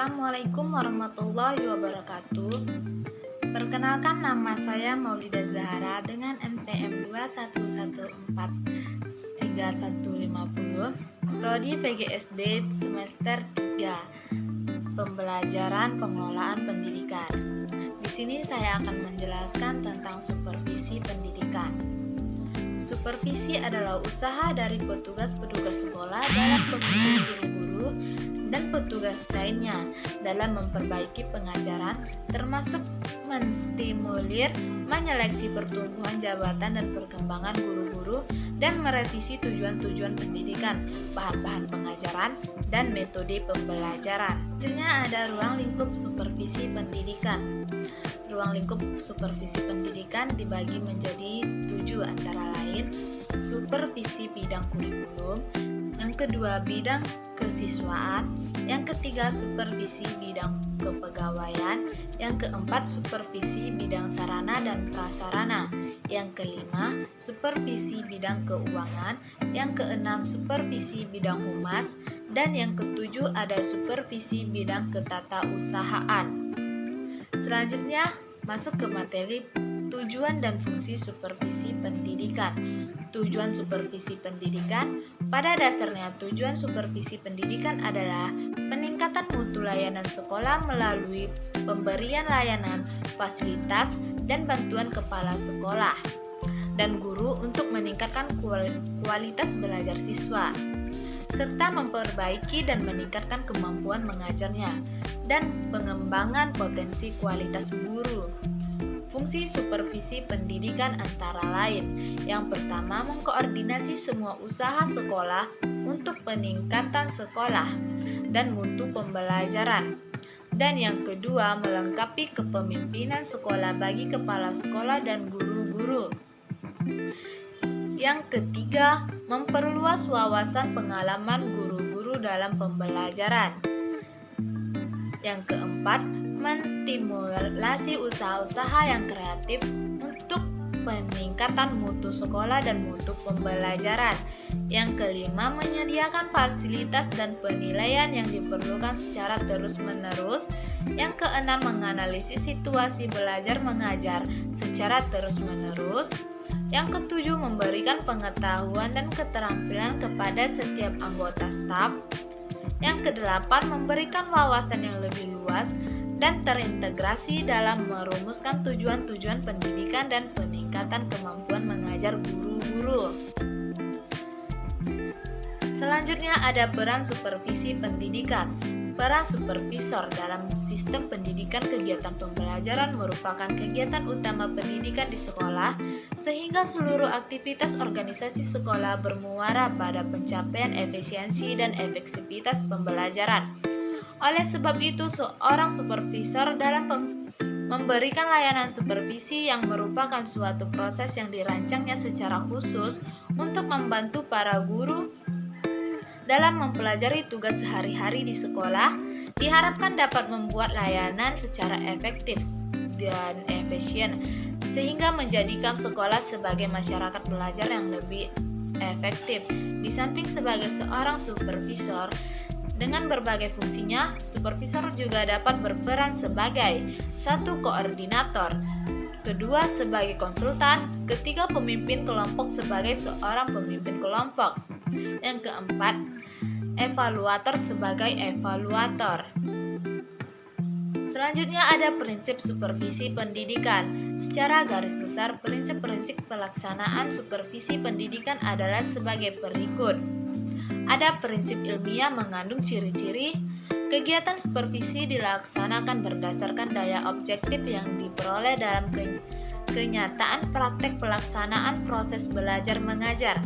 Assalamualaikum warahmatullahi wabarakatuh. Perkenalkan, nama saya Maulida Zahara dengan NPM 211435150, Prodi PGSD semester 3, Pembelajaran Pengelolaan Pendidikan. Di sini saya akan menjelaskan tentang supervisi pendidikan. Supervisi adalah usaha dari petugas-petugas sekolah dalam pembimbing guru-guru dan petugas lainnya dalam memperbaiki pengajaran, termasuk menstimulir, menyeleksi pertumbuhan jabatan dan perkembangan guru-guru, dan merevisi tujuan-tujuan pendidikan, bahan-bahan pengajaran, dan metode pembelajaran. Selanjutnya ada ruang lingkup supervisi pendidikan. Ruang lingkup supervisi pendidikan dibagi menjadi 7, antara lain supervisi bidang kurikulum, yang kedua bidang kesiswaan, yang ketiga supervisi bidang kepegawaian, yang keempat supervisi bidang sarana dan prasarana, yang kelima supervisi bidang keuangan, yang keenam supervisi bidang humas, dan yang ketujuh ada supervisi bidang ketatausahaan. Selanjutnya masuk ke materi tujuan dan fungsi supervisi pendidikan. Tujuan supervisi pendidikan, pada dasarnya tujuan supervisi pendidikan adalah peningkatan mutu layanan sekolah melalui pemberian layanan, fasilitas, dan bantuan kepala sekolah dan guru untuk meningkatkan kualitas belajar siswa, serta memperbaiki dan meningkatkan kemampuan mengajarnya dan pengembangan potensi kualitas guru. Fungsi supervisi pendidikan antara lain, yang pertama mengkoordinasi semua usaha sekolah untuk peningkatan sekolah dan mutu pembelajaran, dan yang kedua melengkapi kepemimpinan sekolah bagi kepala sekolah dan guru-guru. Yang ketiga, memperluas wawasan pengalaman guru-guru dalam pembelajaran. Yang keempat, menstimulasi usaha-usaha yang kreatif untuk peningkatan mutu sekolah dan mutu pembelajaran. Yang kelima, menyediakan fasilitas dan penilaian yang diperlukan secara terus-menerus. Yang keenam, menganalisis situasi belajar mengajar secara terus-menerus. Yang ketujuh, memberikan pengetahuan dan keterampilan kepada setiap anggota staf. Yang kedelapan, memberikan wawasan yang lebih luas dan terintegrasi dalam merumuskan tujuan-tujuan pendidikan dan peningkatan kemampuan mengajar guru-guru. Selanjutnya ada peran supervisi pendidikan. Peran supervisor dalam sistem pendidikan, kegiatan pembelajaran merupakan kegiatan utama pendidikan di sekolah, sehingga seluruh aktivitas organisasi sekolah bermuara pada pencapaian efisiensi dan efektivitas pembelajaran. Oleh sebab itu, seorang supervisor dalam memberikan layanan supervisi yang merupakan suatu proses yang dirancangnya secara khusus untuk membantu para guru dalam mempelajari tugas sehari-hari di sekolah, diharapkan dapat membuat layanan secara efektif dan efisien, sehingga menjadikan sekolah sebagai masyarakat belajar yang lebih efektif. Di samping sebagai seorang supervisor, dengan berbagai fungsinya, supervisor juga dapat berperan sebagai 1. Koordinator, kedua sebagai konsultan, ketiga pemimpin kelompok sebagai seorang pemimpin kelompok, yang keempat evaluator sebagai evaluator. Selanjutnya ada prinsip supervisi pendidikan. Secara garis besar, prinsip-prinsip pelaksanaan supervisi pendidikan adalah sebagai berikut. Ada prinsip ilmiah mengandung ciri-ciri. Kegiatan supervisi dilaksanakan berdasarkan daya objektif yang diperoleh dalam kenyataan praktek pelaksanaan proses belajar mengajar.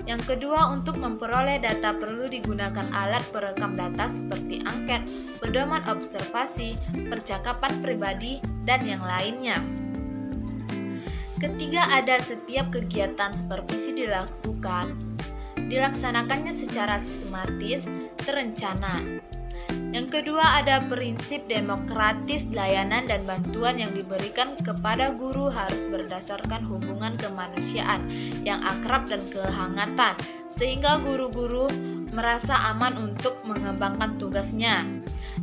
Yang kedua, untuk memperoleh data perlu digunakan alat perekam data seperti angket, pedoman observasi, percakapan pribadi, dan yang lainnya. Ketiga, ada setiap kegiatan supervisi dilaksanakannya secara sistematis, terencana. Yang kedua ada prinsip demokratis, layanan dan bantuan yang diberikan kepada guru harus berdasarkan hubungan kemanusiaan yang akrab dan kehangatan, sehingga guru-guru merasa aman untuk mengembangkan tugasnya.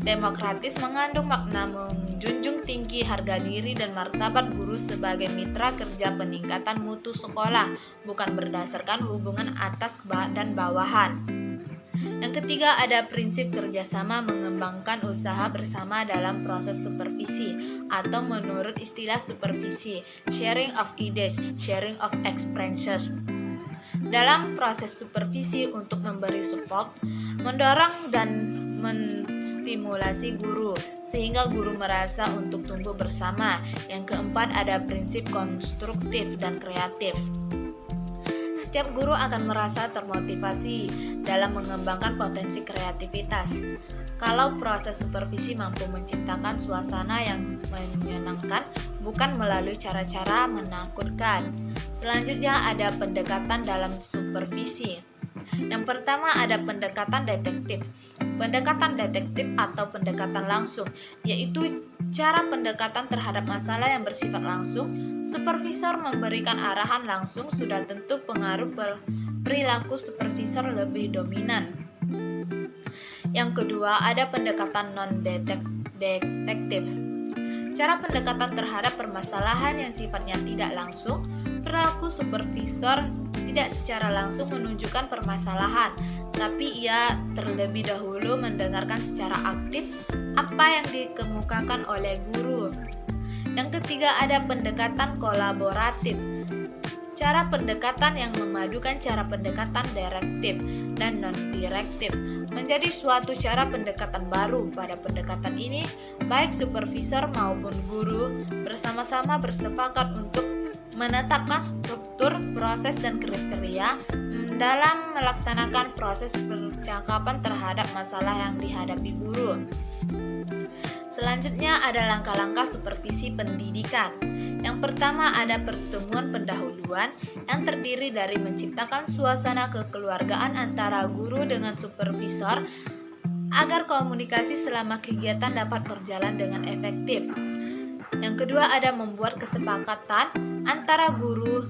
Demokratis mengandung makna menjunjung tinggi harga diri dan martabat guru sebagai mitra kerja peningkatan mutu sekolah, bukan berdasarkan hubungan atas dan bawahan. Yang ketiga ada prinsip kerjasama mengembangkan usaha bersama dalam proses supervisi, atau menurut istilah supervisi, sharing of ideas, sharing of experiences. Dalam proses supervisi untuk memberi support, mendorong dan menstimulasi guru, sehingga guru merasa untuk tumbuh bersama. Yang keempat ada prinsip konstruktif dan kreatif. Setiap guru akan merasa termotivasi dalam mengembangkan potensi kreativitas kalau proses supervisi mampu menciptakan suasana yang menyenangkan, bukan melalui cara-cara menakutkan. Selanjutnya ada pendekatan dalam supervisi. Yang pertama ada pendekatan detektif. Pendekatan detektif atau pendekatan langsung, yaitu cara pendekatan terhadap masalah yang bersifat langsung. Supervisor memberikan arahan langsung, sudah tentu pengaruh perilaku supervisor lebih dominan. Yang kedua ada pendekatan non-detektif. Cara pendekatan terhadap permasalahan yang sifatnya tidak langsung. Perilaku supervisor tidak secara langsung menunjukkan permasalahan, tapi ia terlebih dahulu mendengarkan secara aktif apa yang dikemukakan oleh guru. Yang ketiga ada pendekatan kolaboratif. Cara pendekatan yang memadukan cara pendekatan direktif dan non-direktif menjadi suatu cara pendekatan baru. Pada pendekatan ini, baik supervisor maupun guru bersama-sama bersepakat untuk menetapkan struktur, proses, dan kriteria dalam melaksanakan proses percakapan terhadap masalah yang dihadapi guru. Selanjutnya ada langkah-langkah supervisi pendidikan. Yang pertama ada pertemuan pendahuluan yang terdiri dari menciptakan suasana kekeluargaan antara guru dengan supervisor agar komunikasi selama kegiatan dapat berjalan dengan efektif. Yang kedua ada membuat kesepakatan antara guru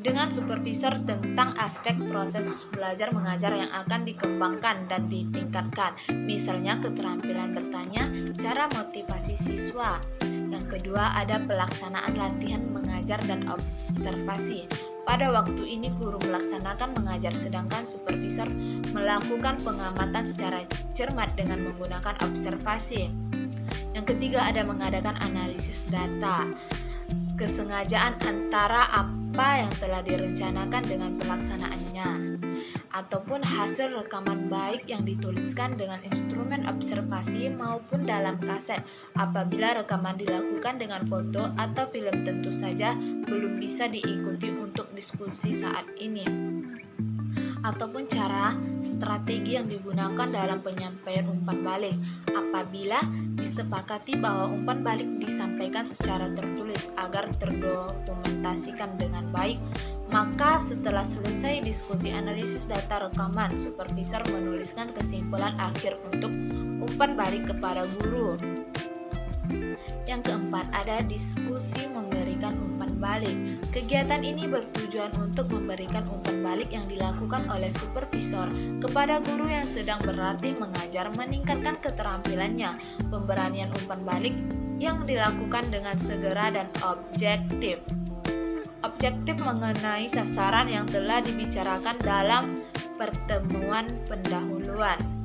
dengan supervisor tentang aspek proses belajar mengajar yang akan dikembangkan dan ditingkatkan, misalnya keterampilan bertanya, cara motivasi siswa. Yang kedua ada pelaksanaan latihan mengajar dan observasi. Pada waktu ini guru melaksanakan mengajar, sedangkan supervisor melakukan pengamatan secara cermat dengan menggunakan observasi. Yang ketiga ada mengadakan analisis data. Kesengajaan antara apa yang telah direncanakan dengan pelaksanaannya, ataupun hasil rekaman baik yang dituliskan dengan instrumen observasi maupun dalam kaset. Apabila rekaman dilakukan dengan foto atau film tentu saja belum bisa diikuti untuk diskusi saat ini. Ataupun cara strategi yang digunakan dalam penyampaian umpan balik. Apabila disepakati bahwa umpan balik disampaikan secara tertulis agar terdokumentasikan dengan baik, maka setelah selesai diskusi analisis data rekaman, supervisor menuliskan kesimpulan akhir untuk umpan balik kepada guru. Yang keempat ada diskusi memberikan umpan balik. Kegiatan ini bertujuan untuk memberikan umpan balik yang dilakukan oleh supervisor kepada guru yang sedang berlatih mengajar, meningkatkan keterampilannya. Pemberian umpan balik yang dilakukan dengan segera dan objektif. Objektif mengenai sasaran yang telah dibicarakan dalam pertemuan pendahuluan.